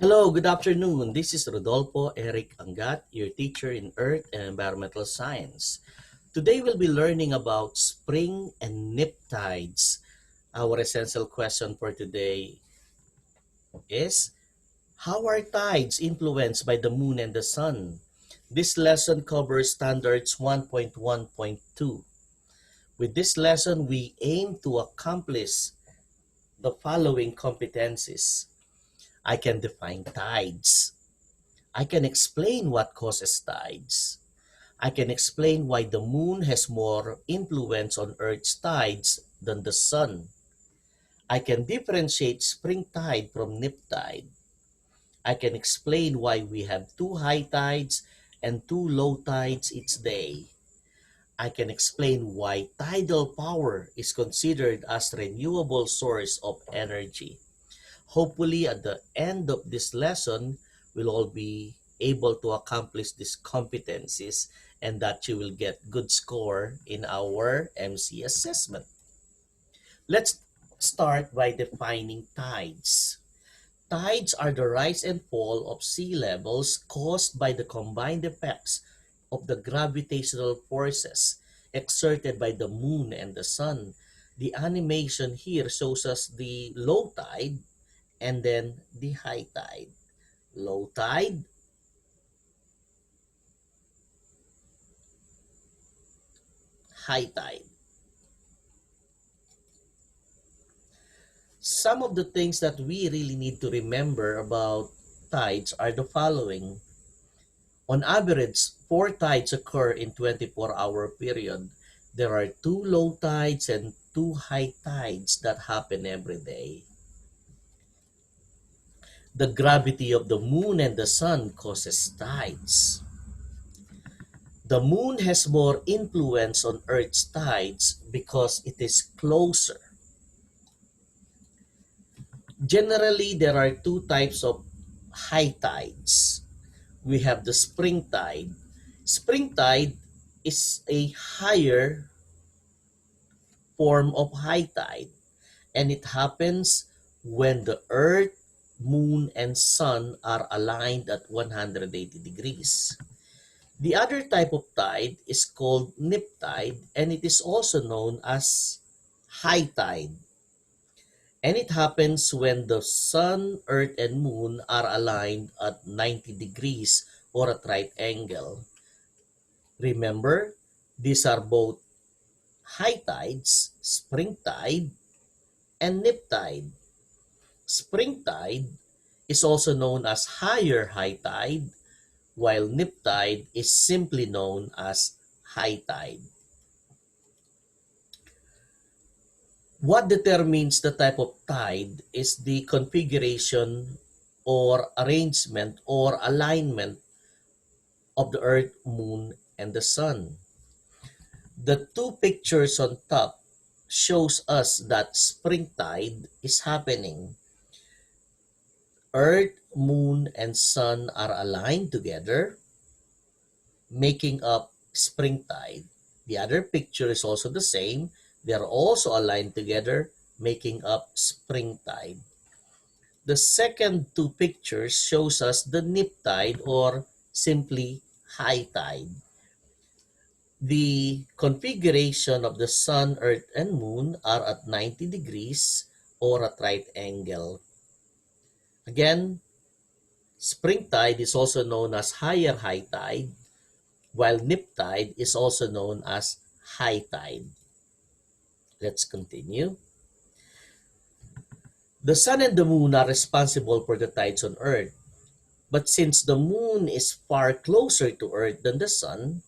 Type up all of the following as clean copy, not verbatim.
Hello, good afternoon. This is Rodolfo Eric Angat, your teacher in Earth and Environmental Science. Today we'll be learning about spring and nip tides. Our essential question for today is, how are tides influenced by the moon and the sun? This lesson covers standards 1.1.2. With this lesson, we aim to accomplish the following competencies. I can define tides. I can explain what causes tides. I can explain why the moon has more influence on Earth's tides than the sun. I can differentiate spring tide from nip tide. I can explain why we have two high tides and two low tides each day. I can explain why tidal power is considered as renewable source of energy. Hopefully, at the end of this lesson, we'll all be able to accomplish these competencies and that you will get good score in our MC assessment. Let's start by defining tides. Tides are the rise and fall of sea levels caused by the combined effects of the gravitational forces exerted by the moon and the sun. The animation here shows us the low tide and then the high tide. Low tide, high tide. Some of the things that we really need to remember about tides are the following. On average, 4 tides occur in 24-hour period. There are 2 low tides and 2 high tides that happen every day. The gravity of the moon and the sun causes tides. The moon has more influence on Earth's tides because it is closer. Generally, there are 2 types of high tides. We have the spring tide. Spring tide is a higher form of high tide, and it happens when the Earth, moon, and sun are aligned at 180 degrees. The other type of tide is called nip tide, and it is also known as high tide. And it happens when the sun, earth, and moon are aligned at 90 degrees or at right angle. Remember, these are both high tides, spring tide, and nip tide. Spring tide is also known as higher high tide, while nip tide is simply known as high tide. What determines the type of tide is the configuration or arrangement or alignment of the earth, moon, and the sun. The 2 pictures on top shows us that spring tide is happening. Earth, moon, and sun are aligned together, making up spring tide. The other picture is also the same. They are also aligned together, making up spring tide. The second 2 pictures shows us the nip tide or simply high tide. The configuration of the sun, earth, and moon are at 90 degrees or at right angle. Again, spring tide is also known as higher high tide, while nip tide is also known as high tide. Let's continue. The sun and the moon are responsible for the tides on Earth. But since the moon is far closer to Earth than the sun,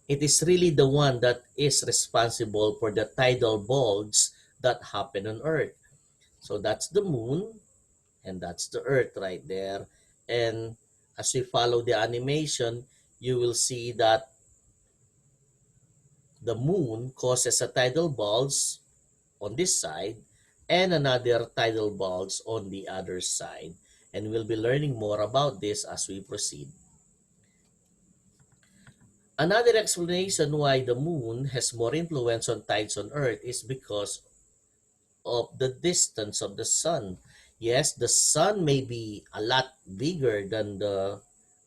it is really the one that is responsible for the tidal bulges that happen on Earth. So that's the moon and that's the Earth right there. And as we follow the animation, you will see that the moon causes a tidal bulge on this side and another tidal bulge on the other side. And we'll be learning more about this as we proceed. Another explanation why the moon has more influence on tides on Earth is because of the distance of the sun. Yes, the sun may be a lot bigger than the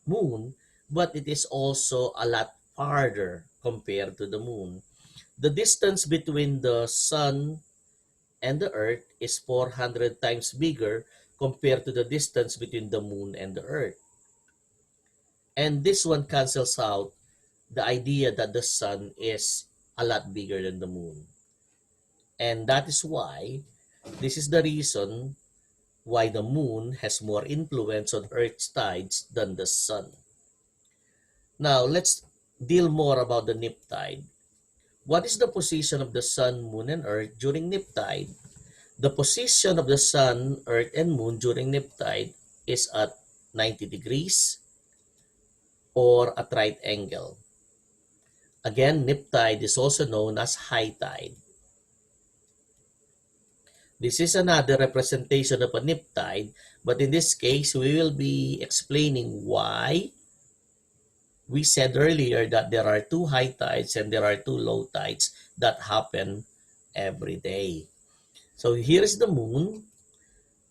moon, but it is also a lot farther compared to the moon. The distance between the sun and the earth is 400 times bigger compared to the distance between the moon and the earth. And this one cancels out the idea that the sun is a lot bigger than the moon. And that is why, this is the reason why the moon has more influence on Earth's tides than the sun. Now, let's deal more about the neap tide. What is the position of the sun, moon, and earth during neap tide? The position of the sun, earth, and moon during neap tide is at 90 degrees or at right angle. Again, neap tide is also known as high tide. This is another representation of a neap tide, but in this case, we will be explaining why we said earlier that there are two high tides and there are two low tides that happen every day. So here's the moon.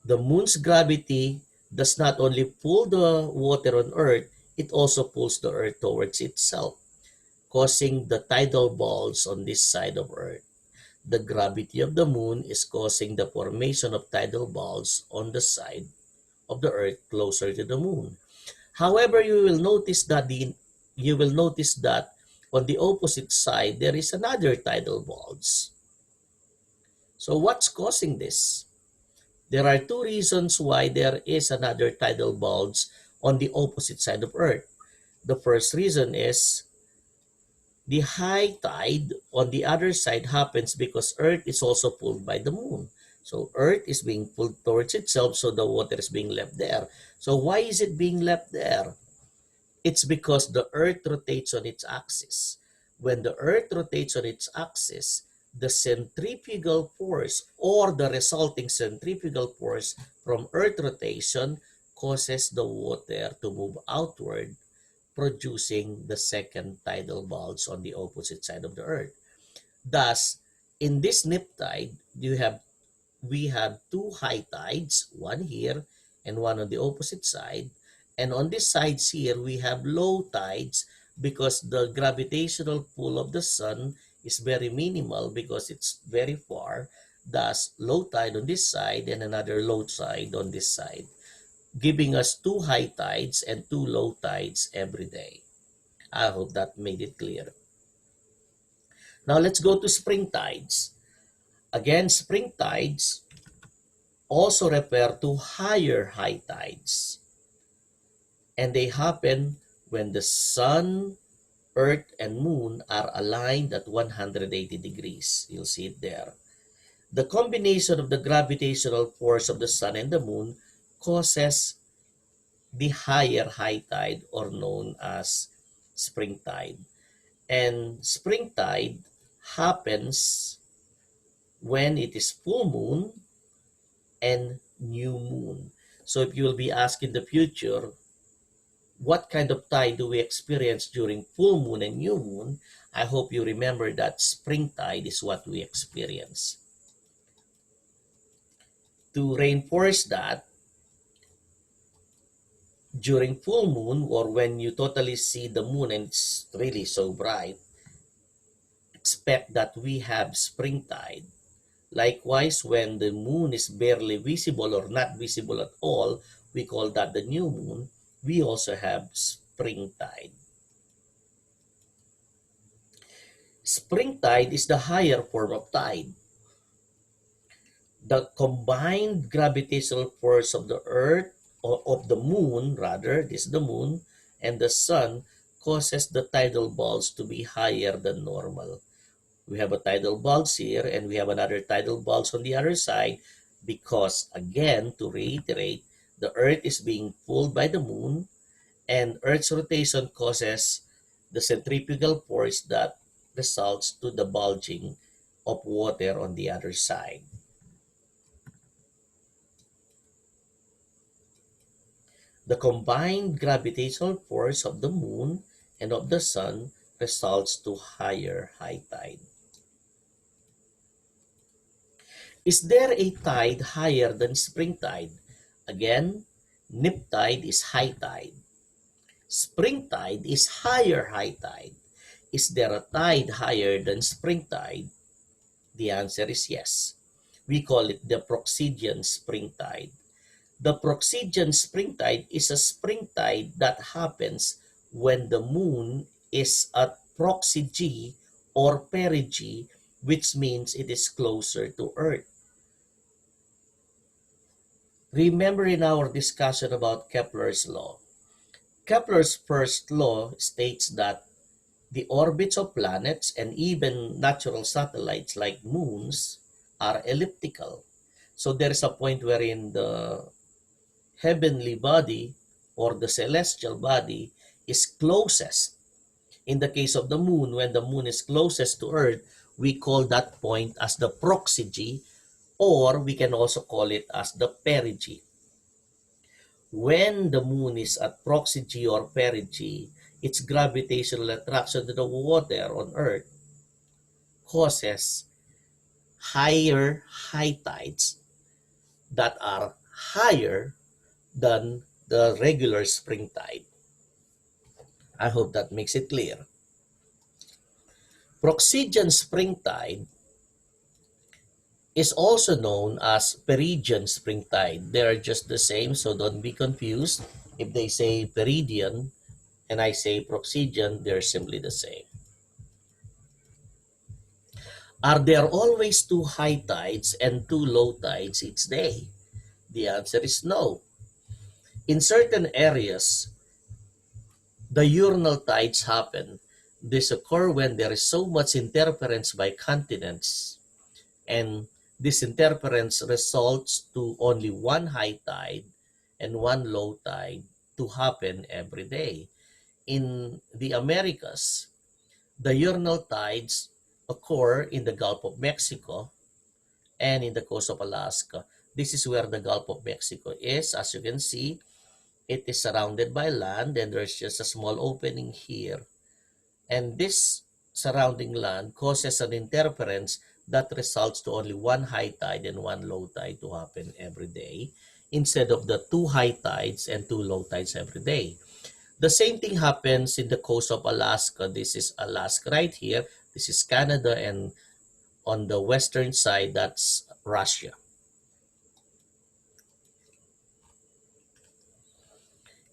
The moon's gravity does not only pull the water on Earth, it also pulls the Earth towards itself, causing the tidal balls on this side of Earth. The gravity of the moon is causing the formation of tidal balls on the side of the Earth closer to the moon. However, you will notice that on the opposite side there is another tidal balls. So what's causing this? There are two reasons why there is another tidal bulge on the opposite side of Earth. The first reason is the high tide on the other side happens because Earth is also pulled by the moon. So Earth is being pulled towards itself, so the water is being left there. So why is it being left there? It's because the Earth rotates on its axis. When the Earth rotates on its axis, the centrifugal force or the resulting centrifugal force from Earth rotation causes the water to move outward, producing the second tidal bulge on the opposite side of the Earth. Thus, in this neap tide, we have two high tides, one here and one on the opposite side. And on these sides here, we have low tides because the gravitational pull of the sun is very minimal because it's very far. Thus, low tide on this side and another low tide on this side, giving us two high tides and two low tides every day. I hope that made it clear. Now let's go to spring tides. Again, spring tides also refer to higher high tides. And they happen when the sun, earth, and moon are aligned at 180 degrees. You'll see it there. The combination of the gravitational force of the sun and the moon causes the higher high tide, or known as spring tide. And spring tide happens when it is full moon and new moon. So if you will be asked in the future, what kind of tide do we experience during full moon and new moon? I hope you remember that spring tide is what we experience. To reinforce that, during full moon, or when you totally see the moon and it's really so bright, expect that we have spring tide. Likewise, when the moon is barely visible or not visible at all, we call that the new moon. We also have spring tide. Spring tide is the higher form of tide. The combined gravitational force of the earth, or of the moon rather, this is the moon, and the sun causes the tidal bulge to be higher than normal. We have a tidal bulge here and we have another tidal bulge on the other side because, again, to reiterate, the earth is being pulled by the moon and earth's rotation causes the centrifugal force that results to the bulging of water on the other side. The combined gravitational force of the moon and of the sun results to higher high tide. Is there a tide higher than spring tide? Again, nip tide is high tide. Spring tide is higher high tide. Is there a tide higher than spring tide? The answer is yes. We call it the Proxigean spring tide. The Proxigean spring tide is a spring tide that happens when the moon is at proxy or perigee, which means it is closer to Earth. Remember in our discussion about Kepler's law, Kepler's first law states that the orbits of planets and even natural satellites like moons are elliptical. So there is a point wherein the heavenly body or the celestial body is closest. In the case of the moon, when the moon is closest to Earth, we call that point as the proxygee, or we can also call it as the perigee. When the moon is at proxygee or perigee, its gravitational attraction to the water on Earth causes higher high tides that are higher than the regular spring tide. I hope that makes it clear. Proxigean spring tide is also known as Perigean spring tide. They are just the same, so don't be confused. If they say Peridian and I say Proxigean, they're simply the same. Are there always two high tides and two low tides each day? The answer is no. In certain areas, the diurnal tides happen. This occur when there is so much interference by continents, and this interference results to only one high tide and one low tide to happen every day. In the Americas, the diurnal tides occur in the Gulf of Mexico and in the coast of Alaska. This is where the Gulf of Mexico is. As you can see, it is surrounded by land and there's just a small opening here. And this surrounding land causes an interference that results to only one high tide and one low tide to happen every day instead of the two high tides and two low tides every day. The same thing happens in the coast of Alaska. This is Alaska right here. This is Canada, and on the western side, that's Russia.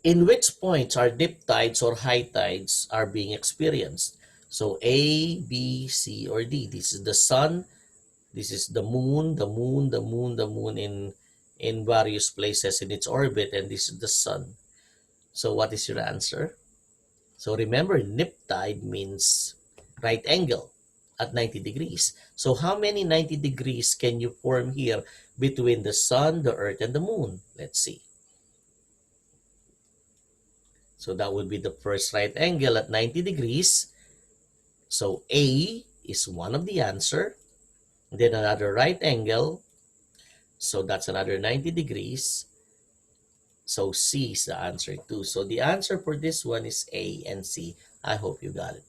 In which points are dip tides or high tides are being experienced? So A, B, C, or D. This is the sun. This is the moon, the moon, the moon, the moon in various places in its orbit, and this is the sun. So what is your answer? So remember, nip tide means right angle at 90 degrees. So how many 90 degrees can you form here between the sun, the earth, and the moon? Let's see. So that would be the first right angle at 90 degrees. So A is one of the answer. Then another right angle. So that's another 90 degrees. So C is the answer too. So the answer for this one is A and C. I hope you got it.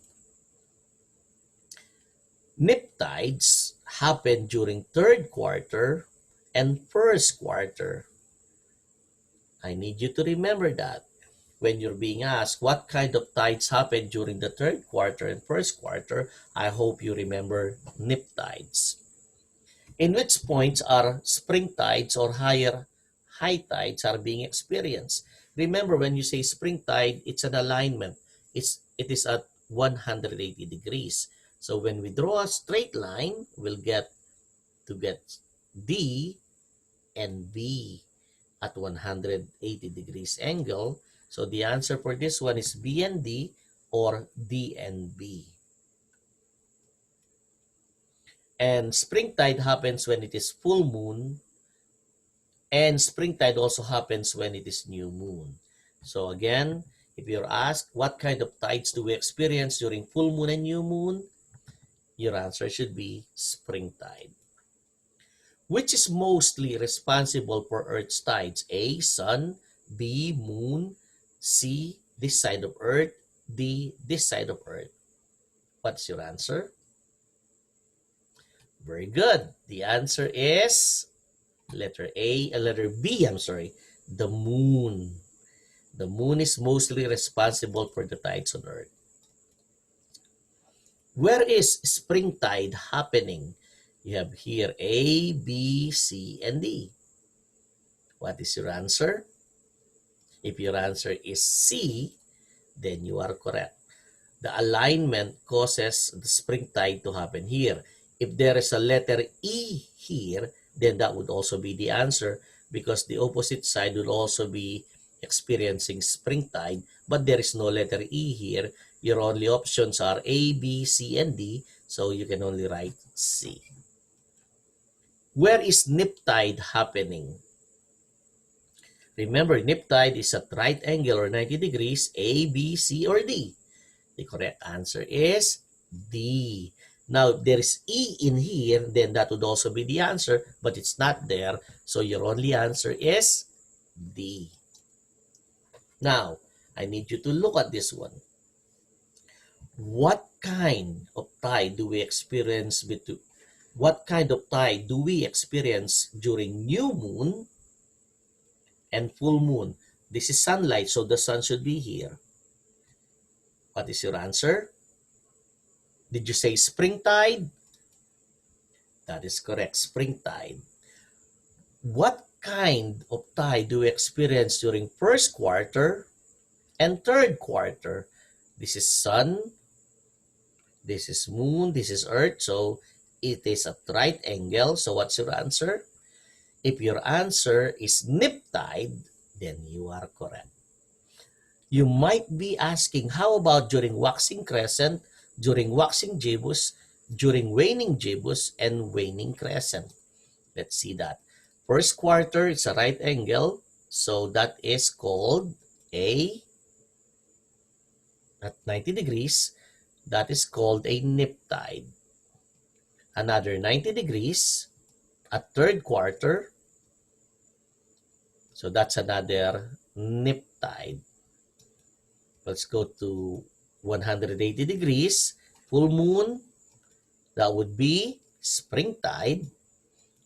Nip tides happen during third quarter and first quarter. I need you to remember that. When you're being asked what kind of tides happen during the third quarter and first quarter, I hope you remember nip tides. In which points are spring tides or higher high tides are being experienced? Remember, when you say spring tide, it's an alignment. It is at 180 degrees. So when we draw a straight line, we'll get D and B at 180 degrees angle. So the answer for this one is B and D or D and B. And spring tide happens when it is full moon, and spring tide also happens when it is new moon. So again, if you're asked what kind of tides do we experience during full moon and new moon, your answer should be spring tide. Which is mostly responsible for Earth's tides? A, sun, B, moon, C, this side of Earth, D, this side of Earth. What's your answer? Very good. The answer is Letter B, I'm sorry, the moon. The moon is mostly responsible for the tides on Earth. Where is spring tide happening? You have here A, B, C, and D. What is your answer? If your answer is C, then you are correct. The alignment causes the spring tide to happen here. If there is a letter E here, then that would also be the answer because the opposite side would also be experiencing spring tide, but there is no letter E here. Your only options are A, B, C, and D, so you can only write C. Where is nip tide happening? Remember, nip tide is at right angle or 90 degrees, A, B, C, or D. The correct answer is D. Now, if there is E in here, then that would also be the answer, but it's not there. So your only answer is D. Now, I need you to look at this one. What kind of tide do we experience during new moon and full moon? This is sunlight, so the sun should be here. What is your answer? Did you say spring tide? That is correct, spring tide. What kind of tide do we experience during first quarter and third quarter? This is sun, this is moon, this is earth, so it is at right angle. So what's your answer? If your answer is nip tide, then you are correct. You might be asking, how about during waxing crescent, during waxing gibbous, during waning gibbous, and waning crescent? Let's see that. First quarter, it's a right angle, so that is called a, at 90 degrees, that is called a nip tide. Another 90 degrees at third quarter, so that's another nip tide. Let's go to 180 degrees, full moon, that would be spring tide.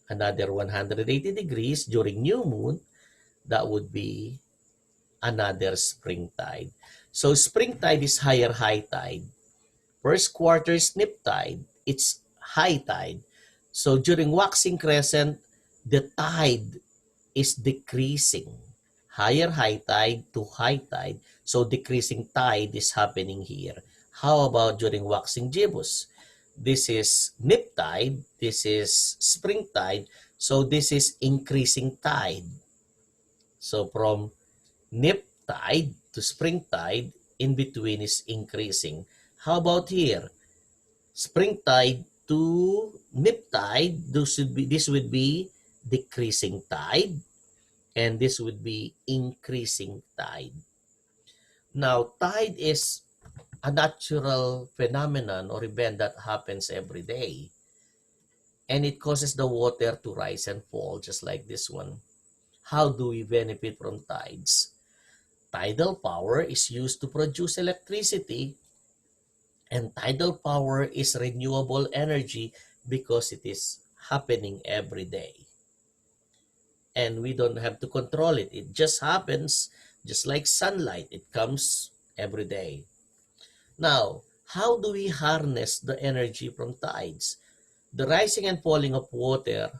Another 180 degrees during new moon, that would be another spring tide. So spring tide is higher high tide. First quarter nip tide, it's high tide. So during waxing crescent, the tide is decreasing. Higher high tide to high tide. So decreasing tide is happening here. How about during waxing gibbous? This is nip tide, this is spring tide, so this is increasing tide. So from nip tide to spring tide, in between is increasing. How about here? Spring tide to nip tide, this would be decreasing tide, and this would be increasing tide. Now, tide is a natural phenomenon or event that happens every day. And it causes the water to rise and fall, just like this one. How do we benefit from tides? Tidal power is used to produce electricity, and tidal power is renewable energy because it is happening every day. And we don't have to control it. It just happens, just like sunlight. It comes every day. Now, how do we harness the energy from tides? The rising and falling of water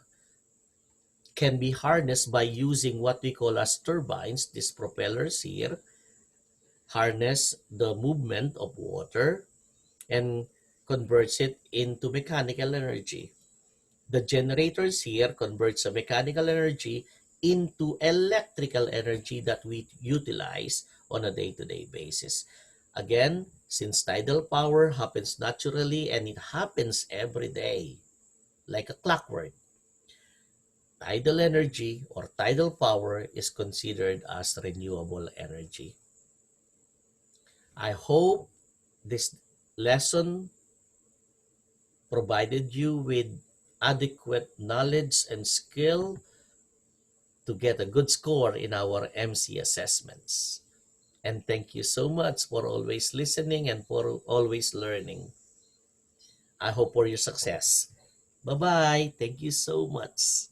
can be harnessed by using what we call as turbines. These propellers here harness the movement of water and converts it into mechanical energy. The generators here converts the mechanical energy into electrical energy that we utilize on a day-to-day basis. Again, since tidal power happens naturally and it happens every day, like a clockwork, tidal energy or tidal power is considered as renewable energy. I hope this lesson provided you with adequate knowledge and skill to get a good score in our MC assessments. And thank you so much for always listening and for always learning. I hope for your success. Bye-bye. Thank you so much.